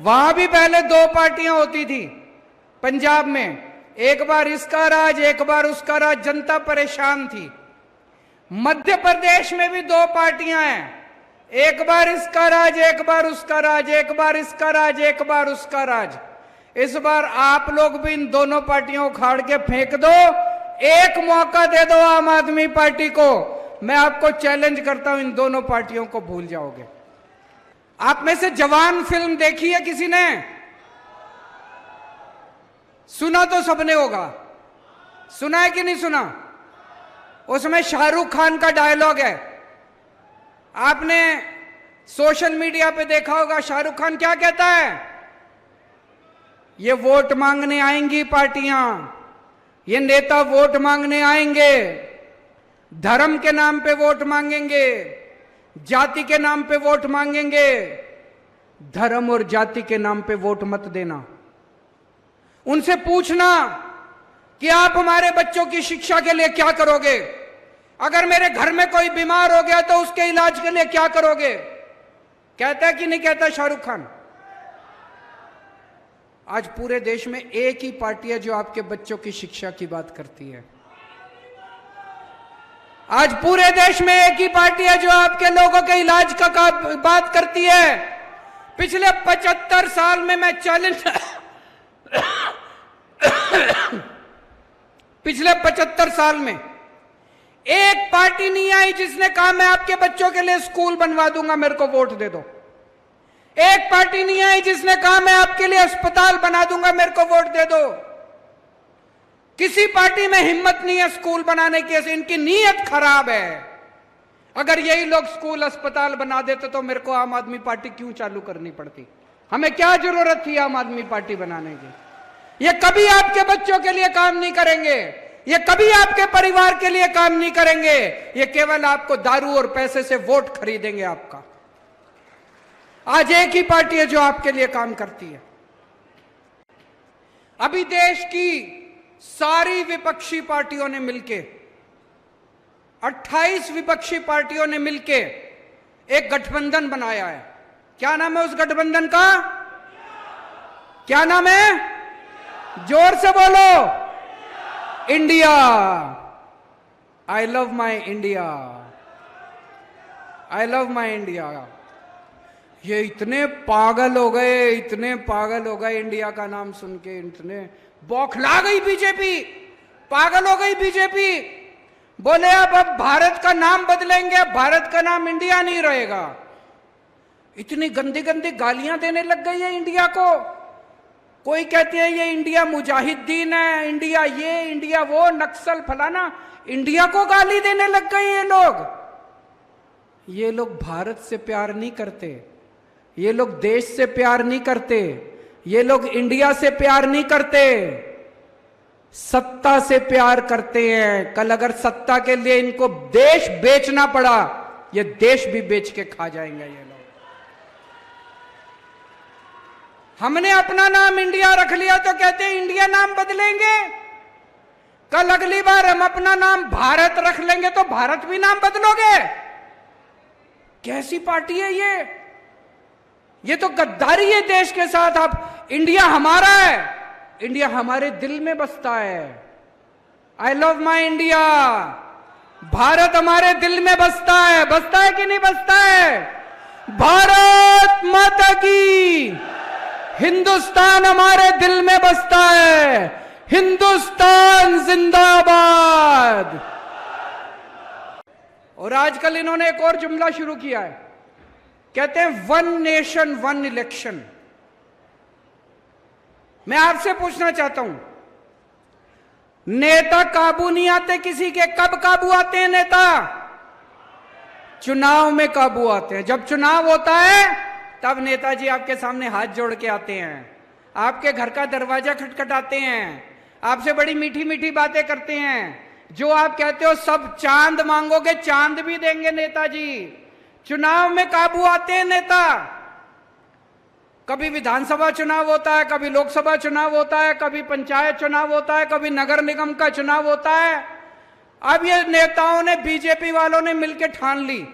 वहां भी पहले दो पार्टियां होती थी पंजाब में, एक बार इसका राज एक बार उसका राज, जनता परेशान थी। मध्य प्रदेश में भी दो पार्टियां हैं, एक बार इसका राज एक बार उसका राज, एक बार इसका राज एक बार उसका राज। इस बार आप लोग भी इन दोनों पार्टियों को उखाड़ के फेंक दो, एक मौका दे दो आम आदमी पार्टी को। मैं आपको चैलेंज करता हूं, इन दोनों पार्टियों को भूल जाओगे। आप में से जवान फिल्म देखी है किसी ने? सुना तो सबने होगा, सुना है कि नहीं सुना? उसमें शाहरुख खान का डायलॉग है, आपने सोशल मीडिया पे देखा होगा। शाहरुख खान क्या कहता है? ये वोट मांगने आएंगी पार्टियां, ये नेता वोट मांगने आएंगे, धर्म के नाम पे वोट मांगेंगे, जाति के नाम पे वोट मांगेंगे। धर्म और जाति के नाम पे वोट मत देना। उनसे पूछना कि आप हमारे बच्चों की शिक्षा के लिए क्या करोगे? अगर मेरे घर में कोई बीमार हो गया तो उसके इलाज के लिए क्या करोगे? कहता है कि नहीं कहता शाहरुख खान? आज पूरे देश में एक ही पार्टी है जो आपके बच्चों की शिक्षा की बात करती है। आज पूरे देश में एक ही पार्टी है जो आपके लोगों के इलाज का बात करती है। पिछले 75 साल में मैं चैलेंज पिछले 75 साल में एक पार्टी नहीं आई जिसने कहा मैं आपके बच्चों के लिए स्कूल बनवा दूंगा, मेरे को वोट दे दो। एक पार्टी नहीं आई जिसने कहा मैं आपके लिए अस्पताल बना दूंगा, मेरे को वोट दे दो। किसी पार्टी में हिम्मत नहीं है स्कूल बनाने की, इनकी नीयत खराब है। अगर यही लोग स्कूल अस्पताल बना देते तो मेरे को आम आदमी पार्टी क्यों चालू करनी पड़ती? हमें क्या जरूरत थी आम आदमी पार्टी बनाने की? ये कभी आपके बच्चों के लिए काम नहीं करेंगे, ये कभी आपके परिवार के लिए काम नहीं करेंगे। ये केवल आपको दारू और पैसे से वोट खरीदेंगे आपका। आज एक ही पार्टी है जो आपके लिए काम करती है। अभी देश की सारी विपक्षी पार्टियों ने मिलके, 28 विपक्षी पार्टियों ने मिलके एक गठबंधन बनाया है। क्या नाम है उस गठबंधन का? क्या नाम है? जोर से बोलो। India. I love my India, I love my India. ये इतने पागल हो गए, इतने पागल हो गए इंडिया का नाम सुन के, इतने बौखला गई बीजेपी, पागल हो गई बीजेपी। बोले अब भारत का नाम बदलेंगे, भारत का नाम इंडिया नहीं रहेगा। इतनी गंदी गंदी गालियां देने लग गई है इंडिया को। कोई कहते हैं ये इंडिया मुजाहिदीन है, इंडिया ये इंडिया वो, नक्सल फलाना। इंडिया को गाली देने लग गए ये लोग। ये लोग भारत से प्यार नहीं करते, ये लोग देश से प्यार नहीं करते, ये लोग इंडिया से प्यार नहीं करते, सत्ता से प्यार करते हैं। कल अगर सत्ता के लिए इनको देश बेचना पड़ा, ये देश भी बेच के खा जाएंगे ये लोग। हमने अपना नाम इंडिया रख लिया तो कहते हैं इंडिया नाम बदलेंगे। कल अगली बार हम अपना नाम भारत रख लेंगे तो भारत भी नाम बदलोगे? कैसी पार्टी है ये? ये तो गद्दारी है देश के साथ। आप, इंडिया हमारा है, इंडिया हमारे दिल में बसता है। I love my India. Bharat हमारे दिल में बसता है। बसता है कि नहीं बसता है? भारत माता की। हिंदुस्तान हमारे दिल में बसता है। हिंदुस्तान जिंदाबाद। और आजकल इन्होंने एक और जुमला शुरू किया है, कहते हैं वन नेशन वन इलेक्शन। मैं आपसे पूछना चाहता हूं, नेता काबू नहीं आते किसी के। कब काबू आते हैं नेता? चुनाव में काबू आते हैं। जब चुनाव होता है तब नेताजी आपके सामने हाथ जोड़ के आते हैं, आपके घर का दरवाजा खटखटाते हैं, आपसे बड़ी मीठी मीठी बातें करते हैं। जो आप कहते हो सब चांद मांगोगे, चांद भी देंगे नेताजी। चुनाव में काबू आते हैं नेता। कभी विधानसभा चुनाव होता है, कभी लोकसभा चुनाव होता है, कभी पंचायत चुनाव होता है, कभी नगर निगम का चुनाव होता है। अब ये नेताओं ने, बीजेपी वालों ने मिलकर ठान ली,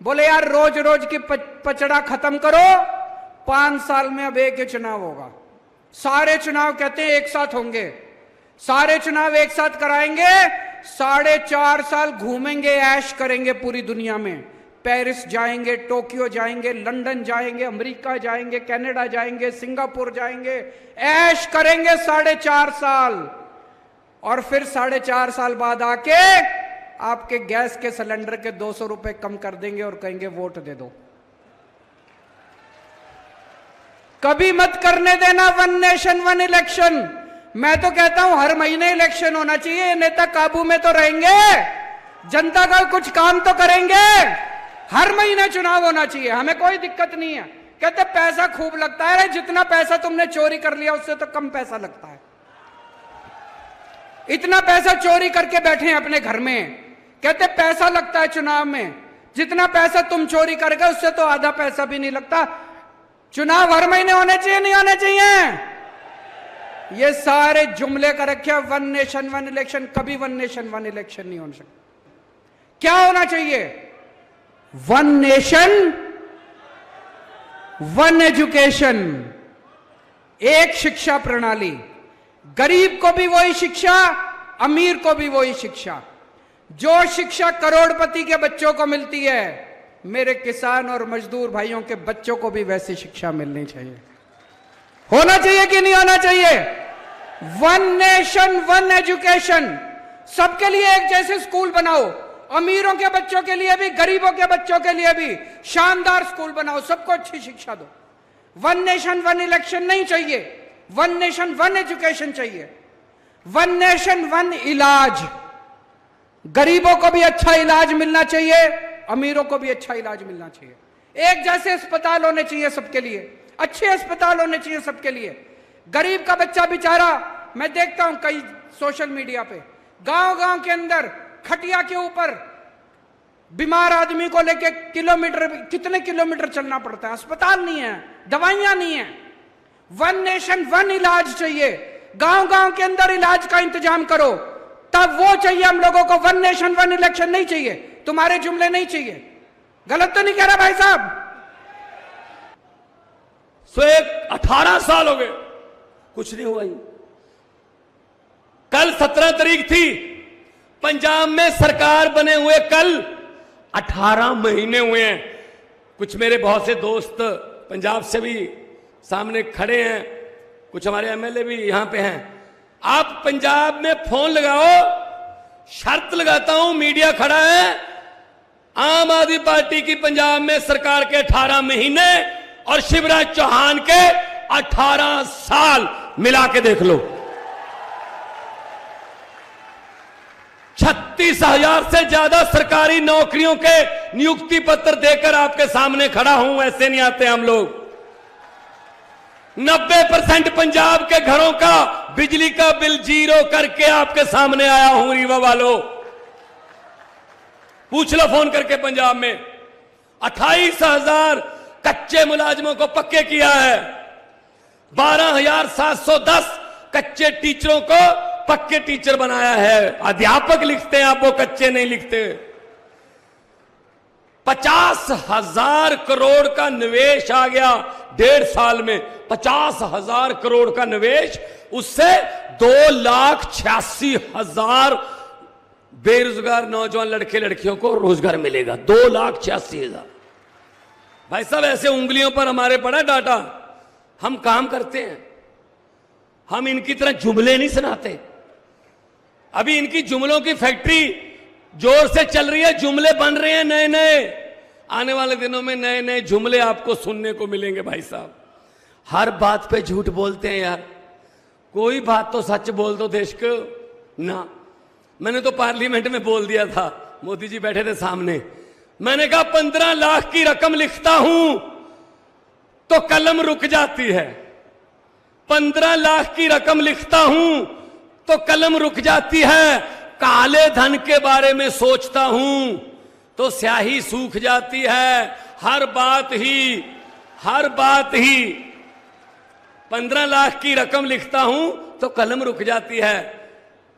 बोले यार रोज रोज की पचड़ा खत्म करो, 5 साल में अब एक ही चुनाव होगा। सारे चुनाव कहते हैं एक साथ होंगे, सारे चुनाव एक साथ कराएंगे, 4.5 साल घूमेंगे, ऐश करेंगे पूरी दुनिया में। पेरिस जाएंगे, टोक्यो जाएंगे, लंदन जाएंगे, अमेरिका जाएंगे, कनाडा जाएंगे, सिंगापुर जाएंगे, ऐश करेंगे 4.5 साल। और फिर 4.5 साल बाद आके आपके गैस के सिलेंडर के 200 रुपए कम कर देंगे और कहेंगे वोट दे दो। कभी मत करने देना वन नेशन वन इलेक्शन। मैं तो कहता हूं हर महीने इलेक्शन होना चाहिए। नेता काबू में तो रहेंगे, जनता का कुछ काम तो करेंगे। हर महीने चुनाव होना चाहिए, हमें कोई दिक्कत नहीं है। कहते पैसा खूब लगता है, जितना पैसा तुमने चोरी कर लिया उससे तो कम पैसा लगता है। इतना पैसा चोरी करके बैठे हैं अपने घर में, कहते पैसा लगता है चुनाव में। जितना पैसा तुम चोरी कर गए उससे तो आधा पैसा भी नहीं लगता। चुनाव हर महीने होने चाहिए, नहीं होने चाहिए? ये सारे जुमले कर रखे वन नेशन वन इलेक्शन। कभी वन नेशन वन इलेक्शन नहीं हो सकता। क्या होना चाहिए? वन नेशन वन एजुकेशन, एक शिक्षा प्रणाली। गरीब को भी वही शिक्षा, अमीर को भी वही शिक्षा। जो शिक्षा करोड़पति के बच्चों को मिलती है, मेरे किसान और मजदूर भाइयों के बच्चों को भी वैसी शिक्षा मिलनी चाहिए। होना चाहिए कि नहीं होना चाहिए? One nation one education. सबके लिए एक जैसे स्कूल बनाओ, अमीरों के बच्चों के लिए भी, गरीबों के बच्चों के लिए भी शानदार स्कूल बनाओ, सबको अच्छी शिक्षा दो। वन नेशन वन इलेक्शन नहीं चाहिए, वन नेशन वन एजुकेशन चाहिए। वन नेशन वन इलाज। गरीबों को भी अच्छा इलाज मिलना चाहिए, अमीरों को भी अच्छा इलाज मिलना चाहिए। एक जैसे अस्पताल होने चाहिए सबके लिए, अच्छे अस्पताल होने चाहिए सबके लिए। गरीब का बच्चा बेचारा, मैं देखता हूं कई सोशल मीडिया पे, गांव-गांव के अंदर खटिया के ऊपर बीमार आदमी को लेके कितने किलोमीटर चलना पड़ता है। अस्पताल नहीं है, दवाइयां नहीं है। वन नेशन वन इलाज चाहिए। गांव-गांव के अंदर इलाज का इंतजाम करो, तब वो चाहिए हम लोगों को। वन नेशन वन इलेक्शन नहीं चाहिए, तुम्हारे जुमले नहीं चाहिए। गलत तो नहीं कह रहा भाई साहब? 18 साल हो गए, कुछ नहीं हुआ। कल 17 तारीख थी, पंजाब में सरकार बने हुए कल 18 महीने हुए हैं। कुछ मेरे बहुत से दोस्त पंजाब से भी सामने खड़े हैं, कुछ हमारे एमएलए भी यहां पे हैं। आप पंजाब में फोन लगाओ, शर्त लगाता हूं, मीडिया खड़ा है, आम आदमी पार्टी की पंजाब में सरकार के 18 महीने और शिवराज चौहान के 18 साल मिला के देख लो। 36,000 से ज्यादा सरकारी नौकरियों के नियुक्ति पत्र देकर आपके सामने खड़ा हूं। ऐसे नहीं आते हम लोग। 90% पंजाब के घरों का बिजली का बिल जीरो करके आपके सामने आया हूं। रीवा वालों, पूछ लो फोन करके। पंजाब में 28,000 कच्चे मुलाजिमों को पक्के किया है। 12,710 कच्चे टीचरों को पक्के टीचर बनाया है। अध्यापक लिखते हैं आप, वो कच्चे नहीं लिखते। 50,000 करोड़ का निवेश आ गया 1.5 साल में। 50,000 करोड़ का निवेश, उससे 2,86,000 बेरोजगार नौजवान लड़के लड़कियों को रोजगार मिलेगा। 2,86,000। भाई साहब, ऐसे उंगलियों पर हमारे पड़ा डाटा, हम काम करते हैं। हम इनकी तरह जुमले नहीं सुनाते। अभी इनकी जुमलों की फैक्ट्री जोर से चल रही है, जुमले बन रहे हैं नए नए। आने वाले दिनों में नए नए जुमले आपको सुनने को मिलेंगे। भाई साहब, हर बात पे झूठ बोलते हैं यार। कोई बात तो सच बोल दो देश को ना। मैंने तो पार्लियामेंट में बोल दिया था, मोदी जी बैठे थे सामने। मैंने कहा 15 लाख की रकम लिखता हूं तो कलम रुक जाती है। 15 लाख की रकम लिखता हूं तो कलम रुक जाती है। काले धन के बारे में सोचता हूं तो स्याही सूख जाती है। हर बात ही 15 लाख की रकम लिखता हूं तो कलम रुक जाती है।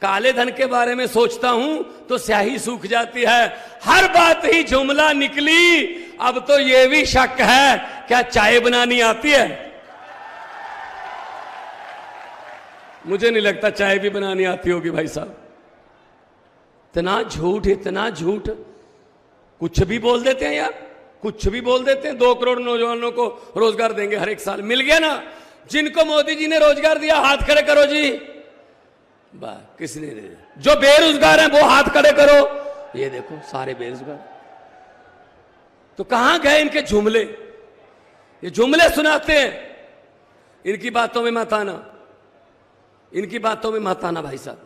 काले धन के बारे में सोचता हूं तो स्याही सूख जाती है। हर बात ही जुमला निकली। अब तो यह भी शक है, क्या चाय बनानी आती है? मुझे नहीं लगता चाय भी बनानी आती होगी भाई साहब। इतना झूठ, इतना झूठ, कुछ भी बोल देते हैं यार, कुछ भी बोल देते हैं। 2 करोड़ नौजवानों को रोजगार देंगे हर एक साल। मिल गया ना? जिनको मोदी जी ने रोजगार दिया हाथ खड़े करो जी। वाह, किसने दिया? जो बेरोजगार हैं वो हाथ खड़े करो। ये देखो सारे बेरोजगार। तो कहां गए इनके जुमले? ये जुमले सुनाते हैं। इनकी बातों में मत आना, इनकी बातों में मत आना भाई साहब।